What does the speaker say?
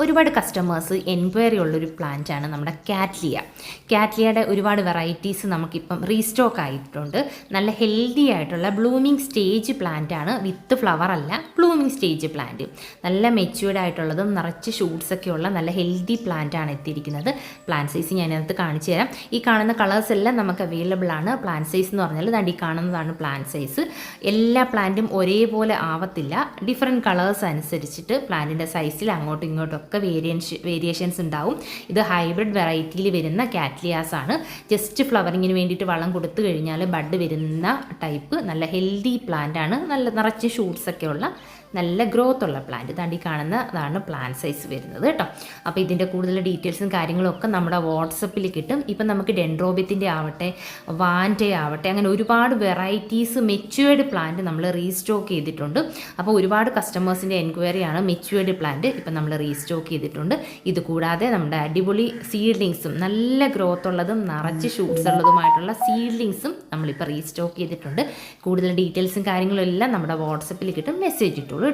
ഒരുപാട് customers enquiry ഉള്ളൊരു പ്ലാന്റാണ് നമ്മുടെ കാറ്റ്ലിയയുടെ ഒരുപാട് വെറൈറ്റീസ് നമുക്കിപ്പം റീസ്റ്റോക്ക് ആയിട്ടുണ്ട്. നല്ല ഹെൽത്തി ആയിട്ടുള്ള ബ്ലൂമിങ് സ്റ്റേജ് പ്ലാന്റാണ്, വിത്ത് ഫ്ലവർ അല്ല, ബ്ലൂമിങ് സ്റ്റേജ് പ്ലാന്റ്. നല്ല മെച്യൂർഡ് ആയിട്ടുള്ളതും നിറച്ച് ഷൂട്ട്സൊക്കെ ഉള്ള നല്ല ഹെൽത്തി പ്ലാന്റാണ് എത്തിയിരിക്കുന്നത്. പ്ലാന്റ് സൈസ് ഞാൻ അതിനകത്ത് കാണിച്ചു തരാം. ഈ കാണുന്ന കളേഴ്സ് എല്ലാം നമുക്ക് അവൈലബിൾ ആണ്. പ്ലാന്റ് സൈസ് എന്ന് പറഞ്ഞാൽ ദാണ്ട് ഈ കാണുന്നതാണ് പ്ലാന്റ് സൈസ്. എല്ലാ പ്ലാന്റും ഒരേപോലെ ആവത്തില്ല, ഡിഫറെൻറ്റ് കളേഴ്സ് അനുസരിച്ചിട്ട് പ്ലാന്റിൻ്റെ സൈസിൽ അങ്ങോട്ടും ഇങ്ങോട്ടും ഒക്കെ വേരിയേഷൻസ് ഉണ്ടാവും. ഇത് ഹൈബ്രിഡ് വെറൈറ്റിയിൽ വരുന്ന കാറ്റ്ലിയാസ് ആണ്. ജസ്റ്റ് ഫ്ലവറിങ്ങിന് വേണ്ടിയിട്ട് വളം കൊടുത്തു കഴിഞ്ഞാൽ ബഡ് വരുന്ന ടൈപ്പ് നല്ല ഹെൽത്തി പ്ലാന്റ് ആണ്. നല്ല നിറച്ച് ഷൂട്ട്സൊക്കെ ഉള്ള നല്ല ഗ്രോത്ത് ഉള്ള പ്ലാന്റ്. താണ്ടി കാണുന്നതാണ് പ്ലാന്റ് സൈസ് വരുന്നത് കേട്ടോ. അപ്പോൾ ഇതിൻ്റെ കൂടുതൽ ഡീറ്റെയിൽസും കാര്യങ്ങളും ഒക്കെ നമ്മുടെ വാട്സപ്പിൽ കിട്ടും. ഇപ്പം നമുക്ക് ഡെൻഡ്രോബിയത്തിൻ്റെ ആവട്ടെ, വാൻ്റെ ആവട്ടെ, അങ്ങനെ ഒരുപാട് വെറൈറ്റീസ് മെച്യൂർഡ് പ്ലാന്റ് നമ്മൾ റീസ്റ്റോക്ക് ചെയ്തിട്ടുണ്ട്. അപ്പോൾ ഒരുപാട് കസ്റ്റമേഴ്സിൻ്റെ എൻക്വയറിയാണ് മെച്യൂർഡ് പ്ലാന്റ് ഇപ്പം നമ്മൾ റീസ്റ്റോക്ക് ചെയ്തിട്ടുണ്ട്. ഇത് കൂടാതെ നമ്മുടെ അടിപൊളി സീഡ്ലിങ്സും നല്ല ഗ്രോത്ത് ഉള്ളതും നിറച്ച് ഷൂട്ട്സ് ഉള്ളതുമായിട്ടുള്ള സീഡ്ലിങ്സും നമ്മളിപ്പോൾ റീസ്റ്റോക്ക് ചെയ്തിട്ടുണ്ട്. കൂടുതൽ ഡീറ്റെയിൽസും കാര്യങ്ങളും എല്ലാം നമ്മുടെ വാട്സപ്പിൽ കിട്ടും. മെസ്സേജ് ഇട്ടു.